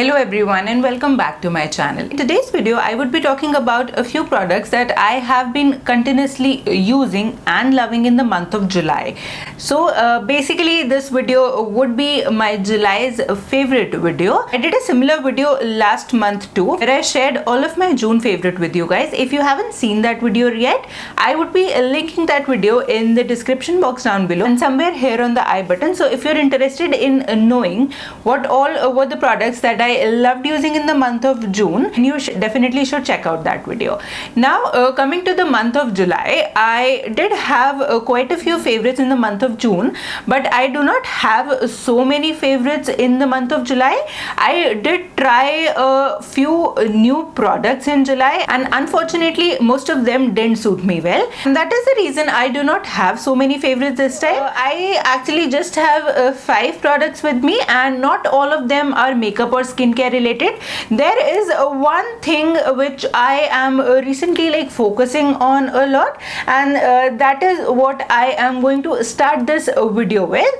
Hello everyone and welcome back to my channel. In today's video I would be talking about a few products that I have been continuously using and loving in the month of July. So basically this video would be my July's favorite video. I did a similar video last month too where I shared all of my June favorite with you guys. If you haven't seen that video yet, I would be linking that video in the description box down below and somewhere here on the I button. So if you're interested in knowing what all were the products that I loved using in the month of June, you definitely should check out that video. Now coming to the month of July, I did have quite a few favorites in the month of June, but I do not have so many favorites in the month of July. I did try a few new products in July and unfortunately most of them didn't suit me well, and that is the reason I do not have so many favorites this time. I actually just have 5 products with me and not all of them are makeup or skincare related. There is one thing which I am recently focusing on a lot, and that is what I am going to start this video with.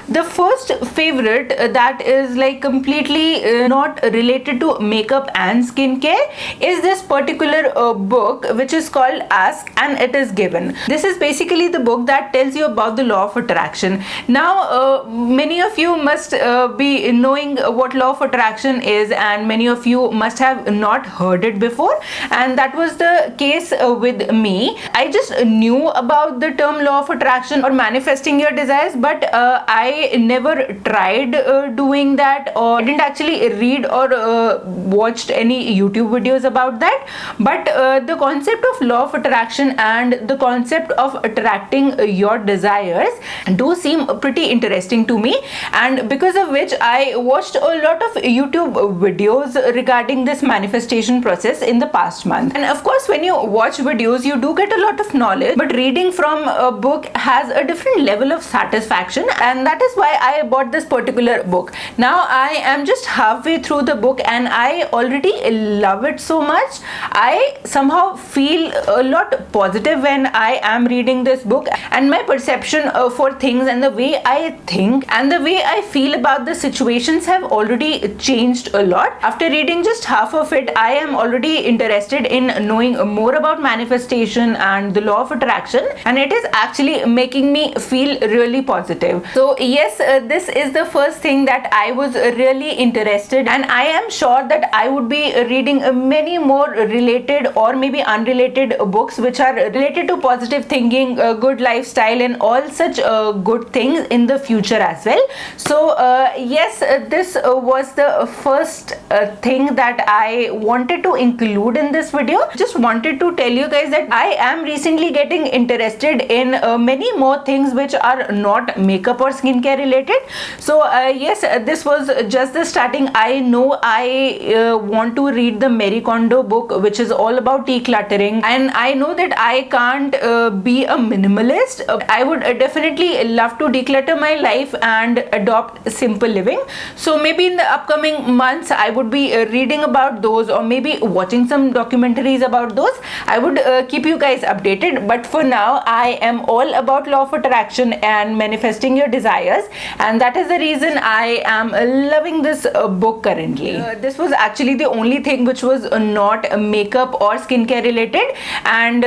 The first favorite that is completely not related to makeup and skincare is this particular book which is called Ask and It Is Given. This is basically the book that tells you about the law of attraction. Now many of you must be knowing what law of attraction is, and many of you must have not heard it before, and that was the case with me. I just knew about the term law of attraction or manifesting your desires, but I never tried doing that, or didn't actually read or watched any YouTube videos about that. But the concept of law of attraction and the concept of attracting your desires do seem pretty interesting to me, and because of which I watched a lot of YouTube videos regarding this manifestation process in the past month. And of course when you watch videos you do get a lot of knowledge, but reading from a book has a different level of satisfaction, and that is why I bought this particular book. Now I am just halfway through the book and I already love it so much. I somehow feel a lot positive when I am reading this book, and my perception for things and the way I think and the way I feel about the situations have already changed a lot. After reading just half of it, I am already interested in knowing more about manifestation and the law of attraction, and it is actually making me feel really positive. So yes, this is the first thing that I was really interested, and I am sure that I would be reading many more related or maybe unrelated books which are related to positive thinking, good lifestyle and all such good things in the future as well. So yes, this was the first thing that I wanted to include in this video. Just wanted to tell you guys that I am recently getting interested in many more things which are not makeup or skincare related. So yes, this was just the starting. I know I want to read the Marie Kondo book which is all about decluttering, and I know that I can't be a minimalist. I would definitely love to declutter my life and adopt simple living. So maybe in the upcoming months I would be reading about those, or maybe watching some documentaries about those. I would keep you guys updated, but for now I am all about law of attraction and manifesting your desires, and that is the reason I am loving this book currently. This was actually the only thing which was not makeup or skincare related, and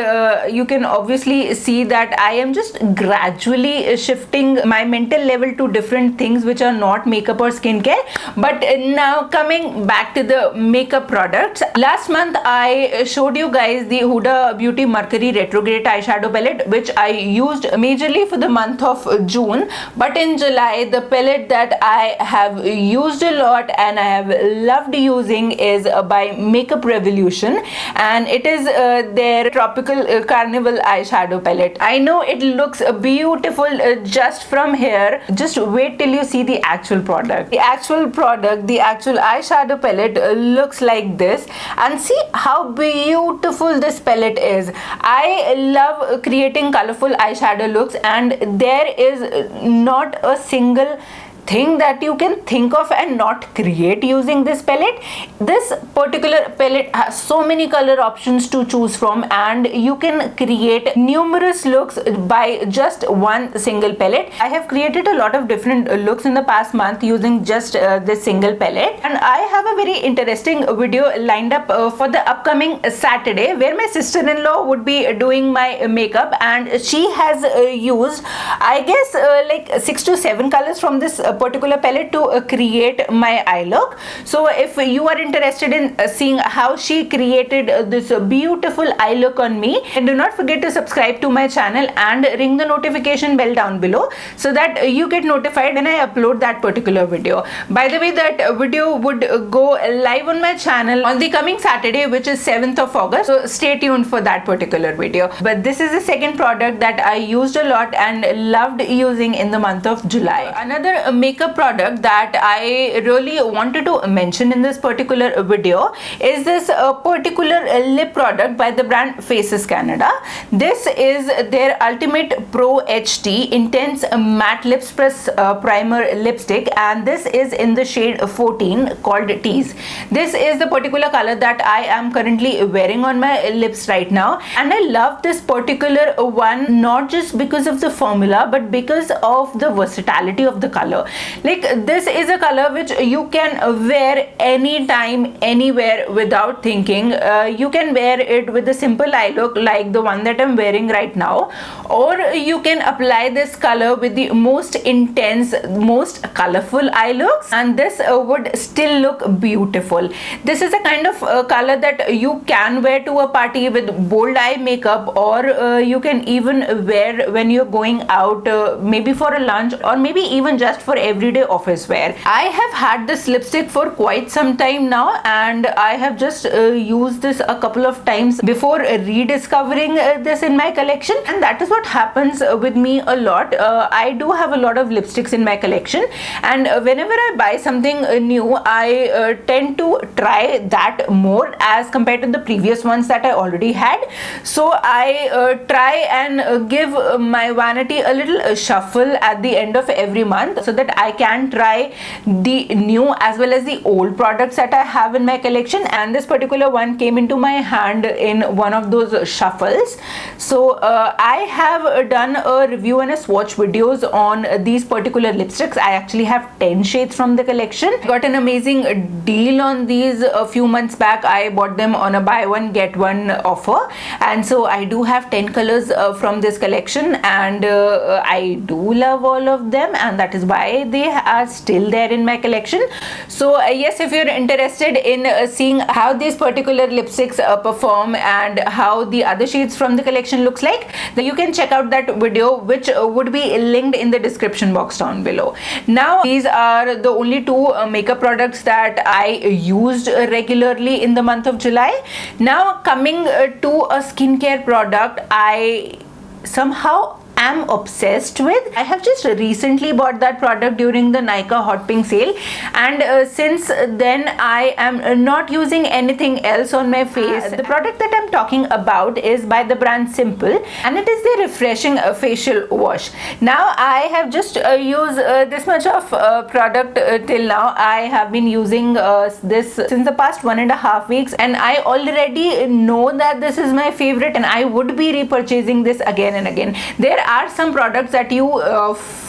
you can obviously see that I am just gradually shifting my mental level to different things which are not makeup or skincare. But now coming back to the makeup products, last month I showed you guys the Huda Beauty Mercury Retrograde eyeshadow palette which I used majorly for the month of June, but in July the palette that I have used a lot and I have loved using is by Makeup Revolution, and it is their Tropical Carnival eyeshadow palette. I know it looks beautiful just from here. Just wait till you see the actual product. The actual eyeshadow palette looks like this, and see how beautiful this palette is. I love creating colorful eyeshadow looks, and there is not a single thing that you can think of and not create using this palette. This particular palette has so many color options to choose from, and you can create numerous looks by just one single palette. I have created a lot of different looks in the past month using just this single palette, and I have a very interesting video lined up for the upcoming Saturday, where my sister-in-law would be doing my makeup, and she has used, I guess, like 6 to 7 colors from this particular palette to create my eye look. So if you are interested in seeing how she created this beautiful eye look on me, and do not forget to subscribe to my channel and ring the notification bell down below so that you get notified when I upload that particular video. By the way, that video would go live on my channel on the coming Saturday, which is 7th of August, so stay tuned for that particular video. But this is the second product that I used a lot and loved using in the month of July. Another makeup product that I really wanted to mention in this particular video is this particular lip product by the brand Faces Canada. This is their Ultimate Pro HD Intense Matte Lips Press Primer Lipstick, and this is in the shade 14 called Tease. This is the particular color that I am currently wearing on my lips right now, and I love this particular one not just because of the formula but because of the versatility of the color. Like, this is a color which you can wear anytime, anywhere without thinking. You can wear it with a simple eye look like the one that I'm wearing right now, or you can apply this color with the most intense, most colorful eye looks, and this would still look beautiful. This is a kind of color that you can wear to a party with bold eye makeup, or you can even wear when you're going out, maybe for a lunch, or maybe even just for everyday office wear. I have had this lipstick for quite some time now, and I have just used this a couple of times before rediscovering this in my collection, and that is what happens with me a lot. I do have a lot of lipsticks in my collection, and whenever I buy something new, I tend to try that more as compared to the previous ones that I already had. So I try and give my vanity a little shuffle at the end of every month so that I can try the new as well as the old products that I have in my collection, and this particular one came into my hand in one of those shuffles. So I have done a review and a swatch videos on these particular lipsticks. I actually have 10 shades from the collection. Got an amazing deal on these a few months back. I bought them on a buy one get one offer, and so I do have 10 colors from this collection, and I do love all of them, and that is why they are still there in my collection. So yes, if you're interested in seeing how these particular lipsticks perform and how the other shades from the collection looks like, then you can check out that video, which would be linked in the description box down below. Now, these are the only two makeup products that I used regularly in the month of July. Now, coming to a skincare product I somehow am obsessed with. I have just recently bought that product during the Nykaa Hot Pink sale, and since then I am not using anything else on my face. The product that I'm talking about is by the brand Simple, and it is the refreshing facial wash. Now, I have just used this much of product till now. I have been using this since the past 1.5 weeks, and I already know that this is my favorite, and I would be repurchasing this again and again. There are some products that you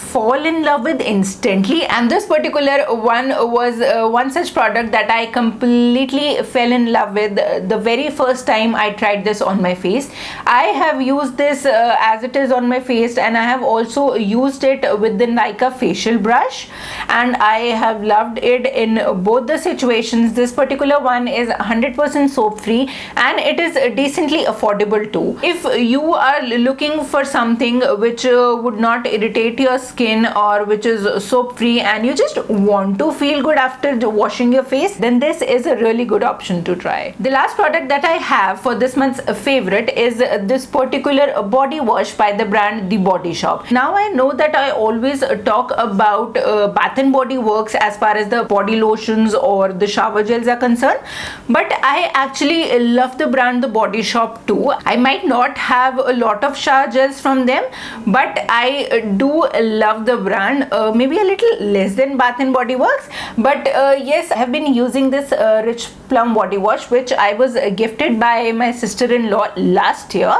fall in love with instantly, and this particular one was one such product that I completely fell in love with the very first time I tried this on my face. I have used this as it is on my face, and I have also used it with the Nykaa facial brush, and I have loved it in both the situations. This particular one is 100% soap free, and it is decently affordable too. If you are looking for something which would not irritate your skin, or which is soap free, and you just want to feel good after washing your face, then this is a really good option to try. The last product that I have for this month's favorite is this particular body wash by the brand The Body Shop. Now, I know that I always talk about Bath and Body Works as far as the body lotions or the shower gels are concerned, but I actually love the brand The Body Shop too. I might not have a lot of shower gels from them, but I do love the brand, maybe a little less than Bath and Body Works, but yes, I have been using this Rich Plum body wash, which I was gifted by my sister-in-law last year,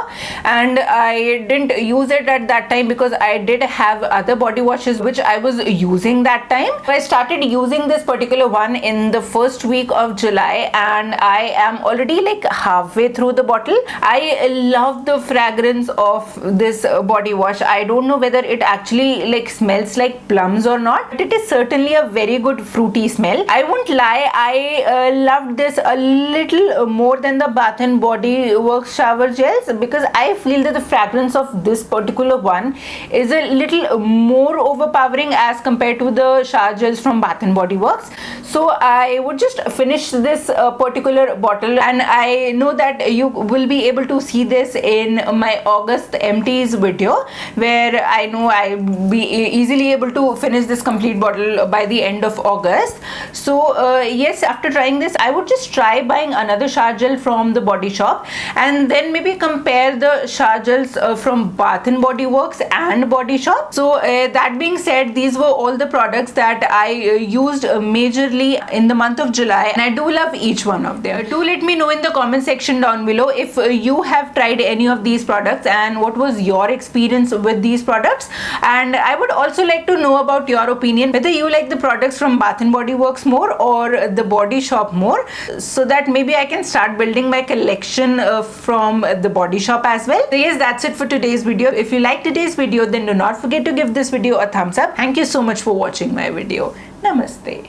and I didn't use it at that time because I did have other body washes which I was using that time. I started using this particular one in the first week of July, and I am already like halfway through the bottle. I love the fragrance of this body wash. I don't know whether it actually like smells like plums or not, but it is certainly a very good fruity smell. I won't lie, I loved this a little more than the Bath and Body Works shower gels, because I feel that the fragrance of this particular one is a little more overpowering as compared to the shower gels from Bath and Body Works. So I would just finish this particular bottle, and I know that you will be able to see this in my August empties video, where I know I'll be easily able to finish this complete bottle by the end of August. So yes, after trying this, I would just try buying another shower gel from the Body Shop, and then maybe compare the shower gels from Bath and Body Works and Body Shop. So that being said, these were all the products that I used majorly in the month of July, and I do love each one of them. Do let me know in the comment section down below if you have tried any of these products and what was your experience with these products. And I would also like to know about your opinion, whether you like the products from Bath and Body Works more or the Body Shop more, so that maybe I can start building my collection from the Body Shop as well. So yes, that's it for today's video. If you liked today's video, then do not forget to give this video a thumbs up. Thank you so much for watching my video. Namaste.